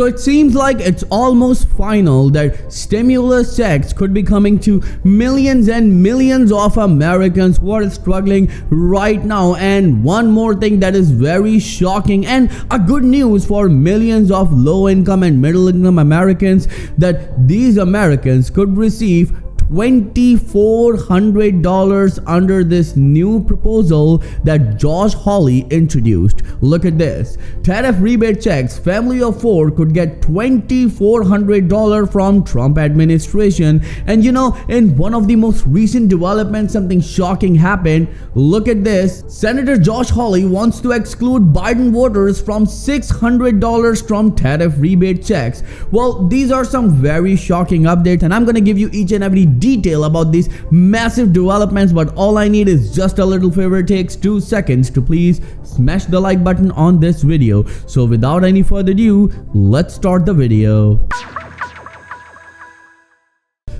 So it seems like it's almost final that stimulus checks could be coming to millions and millions of Americans who are struggling right now. And one more thing that is very shocking and a good news for millions of low income and middle income Americans, that these Americans could receive $2,400 under this new proposal that Josh Hawley introduced. Look at this. Tariff rebate checks. Family of 4 could get $2,400 from Trump administration. And you know, in one of the most recent developments, something shocking happened. Look at this. Senator Josh Hawley wants to exclude Biden voters from $600 from tariff rebate checks. Well, these are some very shocking updates, and I'm going to give you each and every detail about these massive developments, but all I need is just a little favor. It takes 2 seconds to please smash the like button on this video. So without any further ado, let's start the video.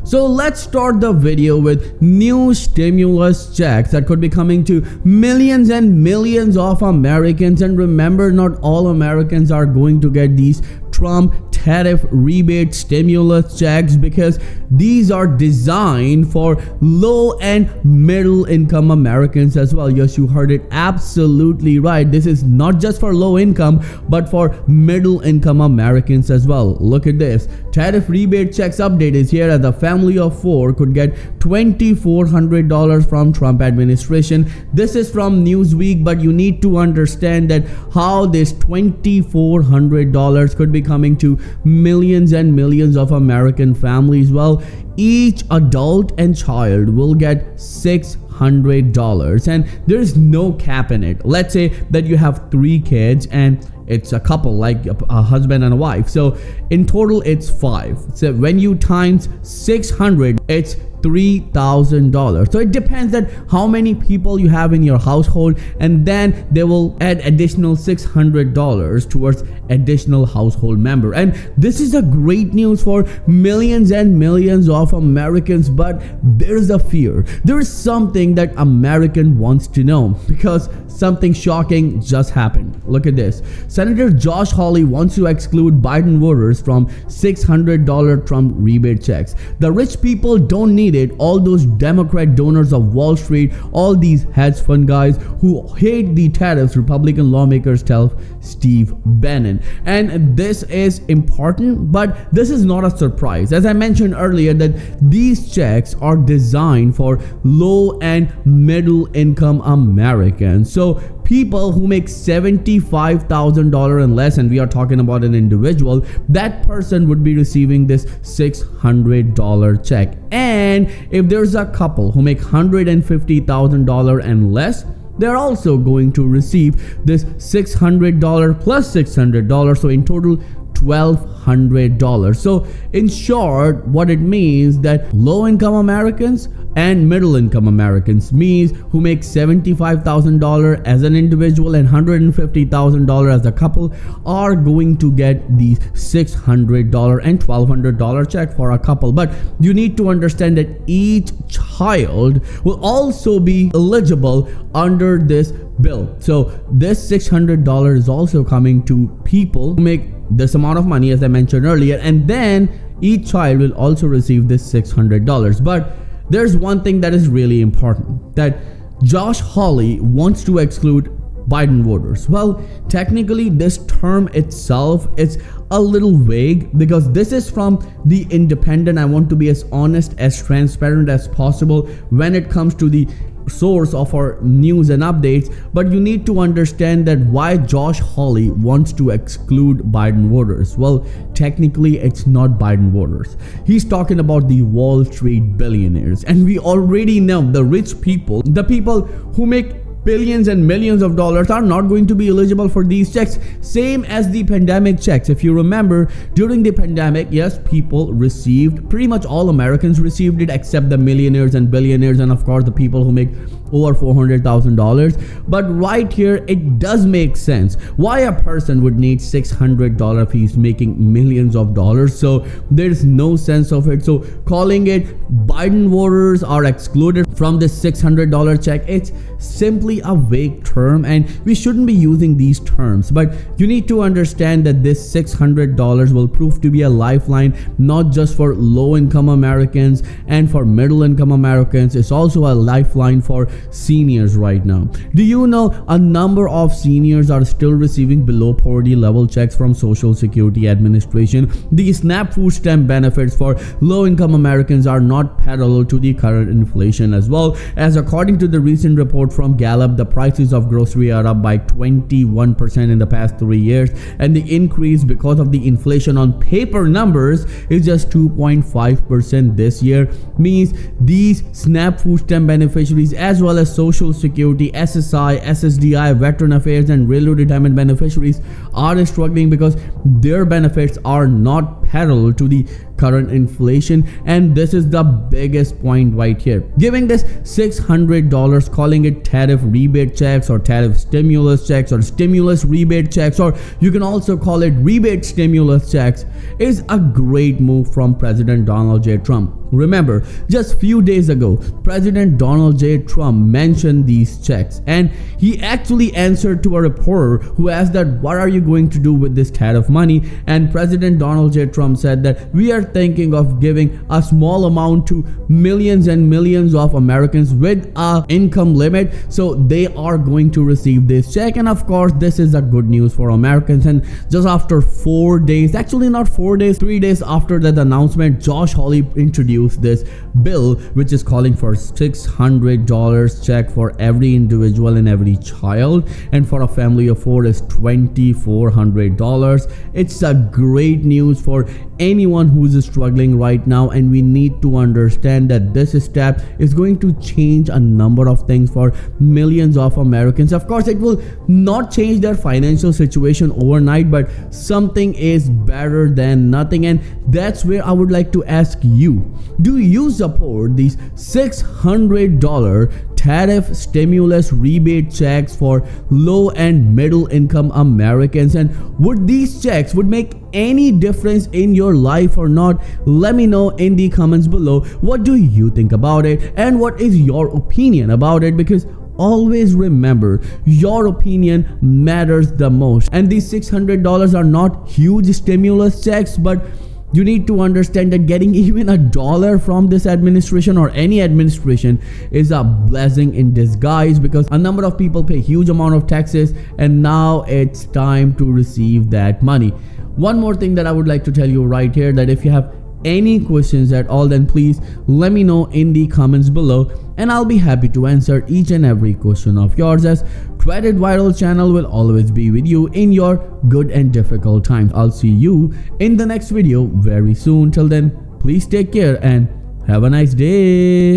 So let's start the video with new stimulus checks that could be coming to millions and millions of Americans. And remember, not all Americans are going to get these Trump tariff rebate stimulus checks, because these are designed for low and middle income Americans as well. Yes, you heard it absolutely right. This is not just for low income, but for middle income Americans as well. Look at this. Tariff rebate checks update is here, as a family of 4 could get $2,400 from Trump administration. This is from Newsweek, but you need to understand that how this $2,400 could be coming to millions and millions of American families. Well, each adult and child will get $600, and there's no cap in it. Let's say that you have 3 kids and it's a couple, like a husband and a wife. So in total, it's 5. So when you times 600, it's $3,000. So it depends that how many people you have in your household, and then they will add additional $600 towards additional household member. And this is a great news for millions and millions of Americans, but there's a fear. There is something that American wants to know, because something shocking just happened. Look at this. Senator Josh Hawley wants to exclude Biden voters from $600 Trump rebate checks. The rich people don't need it. All those Democrat donors of Wall Street, all these hedge fund guys who hate the tariffs, Republican lawmakers tell Steve Bannon. And this is important, but this is not a surprise. As I mentioned earlier, that these checks are designed for low and middle income Americans. So people who make $75,000 and less, and we are talking about an individual, that person would be receiving this $600 check. And if there's a couple who make $150,000 and less, they're also going to receive this $600 plus $600. So in total, $1,200. So in short, what it means that low income Americans and middle income Americans, means who make $75,000 as an individual and $150,000 as a couple, are going to get these $600 and $1,200 check for a couple. But you need to understand that each child will also be eligible under this bill. So this $600 is also coming to people who make this amount of money, as I mentioned earlier, and then each child will also receive this $600. But there's one thing that is really important, that Josh Hawley wants to exclude Biden voters. Well, technically this term itself is a little vague, because this is from The Independent. I want to be as honest, as transparent as possible when it comes to the source of our news and updates. But you need to understand that why Josh Hawley wants to exclude Biden voters. Well, technically it's not Biden voters. He's talking about the Wall Street billionaires, and we already know the rich people, the people who make billions and millions of dollars, are not going to be eligible for these checks. Same as the pandemic checks. If you remember, during the pandemic, yes, people received, pretty much all Americans received it, except the millionaires and billionaires, and of course the people who make over $400,000. But right here, it does make sense why a person would need $600 if he's making millions of dollars. So there's no sense of it. So calling it Biden voters are excluded from this $600 check, it's simply a vague term, and we shouldn't be using these terms. But you need to understand that this $600 will prove to be a lifeline, not just for low-income Americans and for middle-income Americans. It's also a lifeline for seniors right now. Do you know a number of seniors are still receiving below poverty level checks from Social Security Administration? The SNAP food stamp benefits for low-income Americans are not parallel to the current inflation as well, as according to the recent report from Gallup, the prices of grocery are up by 21% in the past 3 years, and the increase because of the inflation on paper numbers is just 2.5% this year. Means these SNAP food stamp beneficiaries as well as Social Security, SSI, SSDI, Veteran Affairs and Railroad Retirement beneficiaries are struggling because their benefits are not parallel to the current inflation. And this is the biggest point right here. Giving this $600, calling it tariff rebate checks or tariff stimulus checks or stimulus rebate checks, or you can also call it rebate stimulus checks, is a great move from President Donald J. Trump. Remember, just few days ago, President Donald J. Trump mentioned these checks, and he actually answered to a reporter who asked that what are you going to do with this tariff money, and President Donald J. Trump said that we are thinking of giving a small amount to millions and millions of Americans with a income limit, so they are going to receive this check. And of course, this is a good news for Americans. And just after 4 days, actually not 4 days, 3 days after that announcement, Josh Hawley introduced this bill which is calling for $600 check for every individual and every child, and for a family of 4 is $2,400. It's a great news for anyone who's struggling right now, and we need to understand that this step is going to change a number of things for millions of Americans. Of course, it will not change their financial situation overnight, but something is better than nothing. And that's where I would like to ask you, do you support these $600 tariff stimulus rebate checks for low and middle income Americans? And would these checks would make any difference in your life or not? Let me know in the comments below. What do you think about it, and what is your opinion about it? Because always remember, your opinion matters the most. And these $600 are not huge stimulus checks, but you need to understand that getting even $1 from this administration or any administration is a blessing in disguise, because a number of people pay huge amount of taxes, and now it's time to receive that money. One more thing that I would like to tell you right here, that if you have any questions at all, then please let me know in the comments below, and I'll be happy to answer each and every question of yours, as Credit Viral channel will always be with you in your good and difficult times. I'll see you in the next video very soon. Till then, please take care and have a nice day.